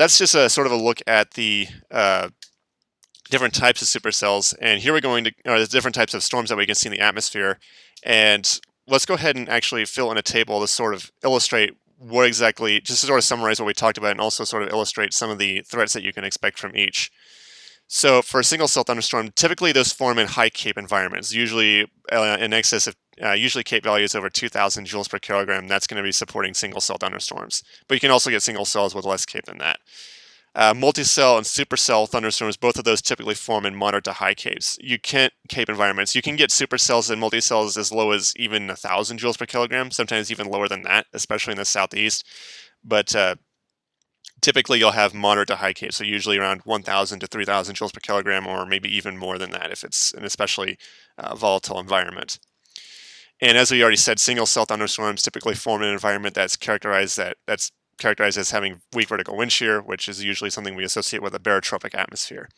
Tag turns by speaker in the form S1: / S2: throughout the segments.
S1: that's just a sort of a look at the different types of supercells. And here we're going to, the different types of storms that we can see in the atmosphere. And let's go ahead and actually fill in a table to sort of illustrate what exactly, just to sort of summarize what we talked about and also sort of illustrate some of the threats that you can expect from each. So for a single cell thunderstorm, typically those form in high CAPE environments, usually in excess of, usually CAPE values over 2,000 joules per kilogram. That's going to be supporting single cell thunderstorms. But you can also get single cells with less CAPE than that. Multicell and supercell thunderstorms, both of those typically form in moderate to high CAPEs. You can't CAPE environments. You can get supercells and multicells as low as even 1,000 joules per kilogram, sometimes even lower than that, especially in the southeast. But typically you'll have moderate to high CAPE, so usually around 1,000 to 3,000 joules per kilogram, or maybe even more than that if it's an especially volatile environment. And as we already said, single cell thunderstorms typically form in an environment that's characterized as having weak vertical wind shear, which is usually something we associate with a barotropic atmosphere.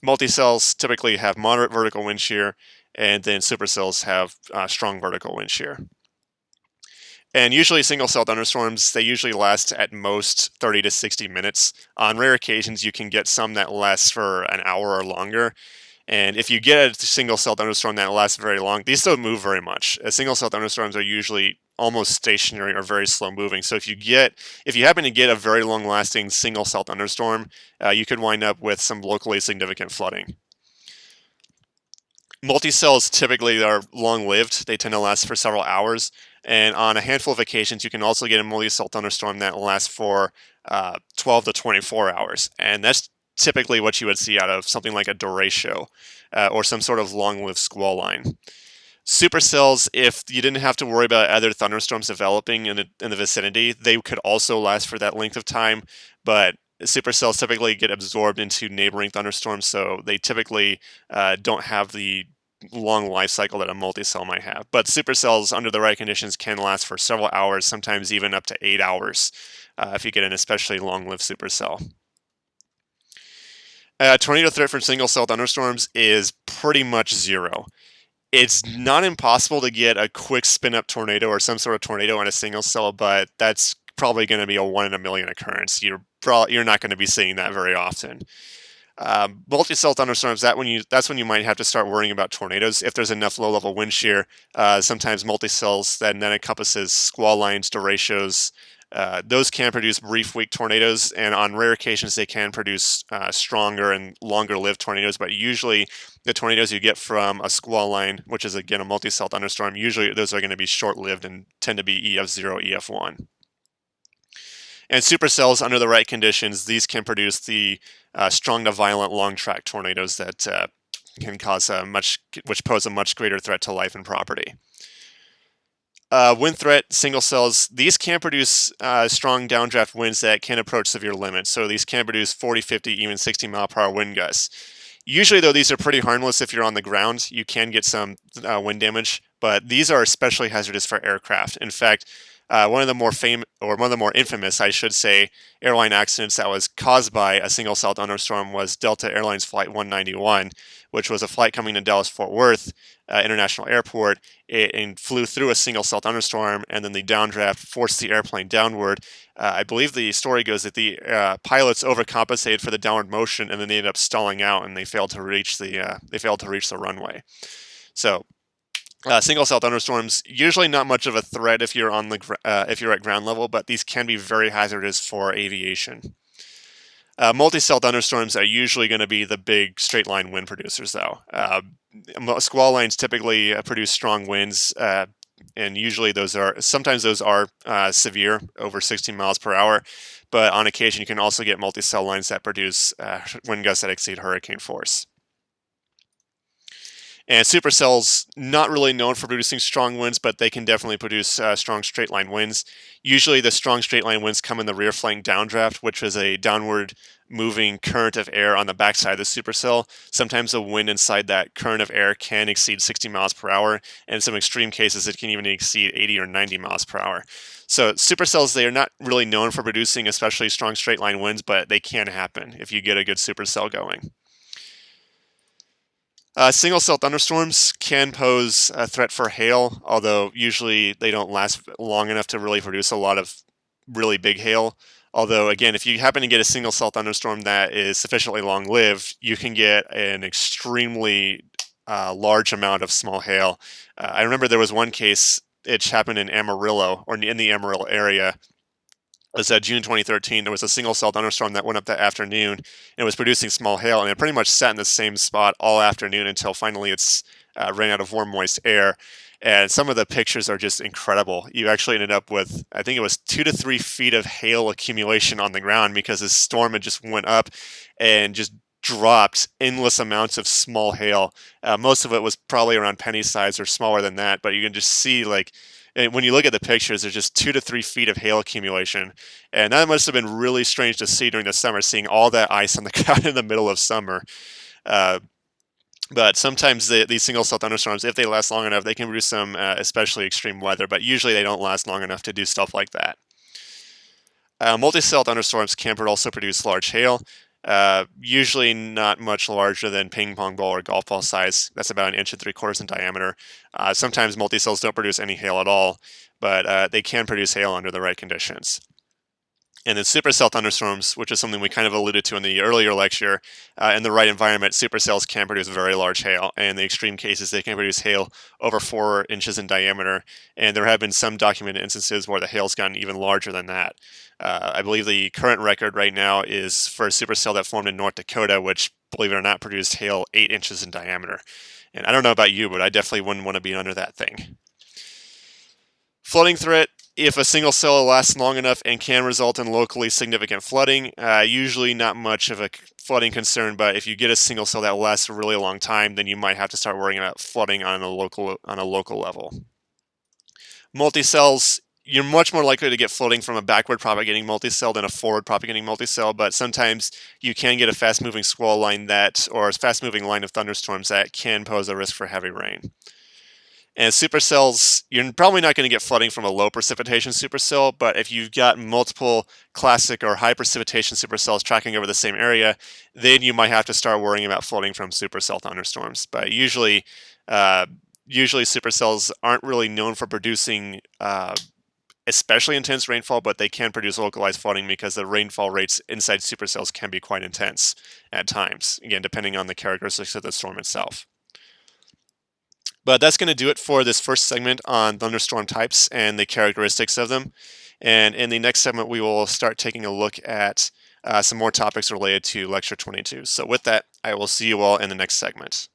S1: Multicells typically have moderate vertical wind shear, and then supercells have strong vertical wind shear. And usually single cell thunderstorms, they usually last at most 30 to 60 minutes. On rare occasions, you can get some that last for an hour or longer. And if you get a single cell thunderstorm that lasts very long, these don't move very much. Single cell thunderstorms are usually almost stationary or very slow moving. So if you happen to get a very long lasting single cell thunderstorm, you could wind up with some locally significant flooding. Multicells typically are long-lived. They tend to last for several hours. And on a handful of occasions, you can also get a multicell thunderstorm that lasts for 12 to 24 hours. And that's typically what you would see out of something like a derecho or some sort of long-lived squall line. Supercells, if you didn't have to worry about other thunderstorms developing in the vicinity, they could also last for that length of time. But supercells typically get absorbed into neighboring thunderstorms, so they typically don't have the long life cycle that a multicell might have. But supercells, under the right conditions, can last for several hours, sometimes even up to 8 hours if you get an especially long-lived supercell. Tornado threat from single cell thunderstorms is pretty much zero. It's not impossible to get a quick spin-up tornado or some sort of tornado on a single cell, but that's probably going to be a 1 in a million occurrence. You're not going to be seeing that very often. Multi-cell thunderstorms, that's when you might have to start worrying about tornadoes. If there's enough low-level wind shear, sometimes multi-cells that then encompasses squall lines, derechos, those can produce brief, weak tornadoes, and on rare occasions they can produce stronger and longer-lived tornadoes, but usually the tornadoes you get from a squall line, which is again a multi-cell thunderstorm, usually those are going to be short-lived and tend to be EF0, EF1. And supercells, under the right conditions, these can produce the strong to violent long-track tornadoes that can cause which pose a much greater threat to life and property. Wind threat, single cells, these can produce strong downdraft winds that can approach severe limits. So these can produce 40, 50, even 60 mile per hour wind gusts. Usually, though, these are pretty harmless if you're on the ground. You can get some wind damage, but these are especially hazardous for aircraft. In fact, one of the more infamous, I should say, airline accidents that was caused by a single cell thunderstorm was Delta Airlines Flight 191, which was a flight coming to Dallas-Fort Worth International Airport. It flew through a single cell thunderstorm, and then the downdraft forced the airplane downward. I believe the story goes that the pilots overcompensated for the downward motion, and then they ended up stalling out, and they failed to reach the runway. So. Single cell thunderstorms, usually not much of a threat if you're at ground level, but these can be very hazardous for aviation. Multi-cell thunderstorms are usually going to be the big straight line wind producers, though. Squall lines typically produce strong winds, and usually sometimes those are severe, over 60 miles per hour. But on occasion, you can also get multi-cell lines that produce wind gusts that exceed hurricane force. And supercells, not really known for producing strong winds, but they can definitely produce strong straight line winds. Usually the strong straight line winds come in the rear flank downdraft, which is a downward moving current of air on the backside of the supercell. Sometimes the wind inside that current of air can exceed 60 miles per hour, and in some extreme cases it can even exceed 80 or 90 miles per hour. So supercells, they are not really known for producing especially strong straight line winds, but they can happen if you get a good supercell going. Single cell thunderstorms can pose a threat for hail, although usually they don't last long enough to really produce a lot of really big hail. Although, again, if you happen to get a single cell thunderstorm that is sufficiently long-lived, you can get an extremely large amount of small hail. I remember there was one case, it happened in Amarillo, or in the Amarillo area. It was June 2013. There was a single cell thunderstorm that went up that afternoon, and it was producing small hail, and it pretty much sat in the same spot all afternoon until finally it's ran out of warm, moist air. And some of the pictures are just incredible. You actually ended up with, I think it was 2 to 3 feet of hail accumulation on the ground because this storm had just went up and just dropped endless amounts of small hail. Most of it was probably around penny size or smaller than that, but you can just see, like, and when you look at the pictures, there's just 2 to 3 feet of hail accumulation. And that must have been really strange to see during the summer, seeing all that ice on the ground in the middle of summer. But sometimes these single cell thunderstorms, if they last long enough, they can produce some especially extreme weather, but usually they don't last long enough to do stuff like that. Multi-cell thunderstorms can also produce large hail, usually not much larger than ping pong ball or golf ball size. That's about 1 3/4 inches in diameter. Sometimes multi-cells don't produce any hail at all, but they can produce hail under the right conditions. And then supercell thunderstorms, which is something we kind of alluded to in the earlier lecture, in the right environment, supercells can produce very large hail. And in the extreme cases, they can produce hail over 4 inches in diameter. And there have been some documented instances where the hail's gotten even larger than that. I believe the current record right now is for a supercell that formed in North Dakota, which, believe it or not, produced hail 8 inches in diameter. And I don't know about you, but I definitely wouldn't want to be under that thing. Flooding threat. If a single cell lasts long enough and can result in locally significant flooding, usually not much of a flooding concern, but if you get a single cell that lasts a really long time, then you might have to start worrying about flooding on a local level. Multi-cells, you're much more likely to get flooding from a backward propagating multi-cell than a forward propagating multi-cell, but sometimes you can get a fast-moving squall line or a fast-moving line of thunderstorms that can pose a risk for heavy rain. And supercells, you're probably not going to get flooding from a low precipitation supercell, but if you've got multiple classic or high precipitation supercells tracking over the same area, then you might have to start worrying about flooding from supercell thunderstorms. But usually supercells aren't really known for producing especially intense rainfall, but they can produce localized flooding because the rainfall rates inside supercells can be quite intense at times, again, depending on the characteristics of the storm itself. But that's going to do it for this first segment on thunderstorm types and the characteristics of them. And in the next segment, we will start taking a look at some more topics related to Lecture 22. So with that, I will see you all in the next segment.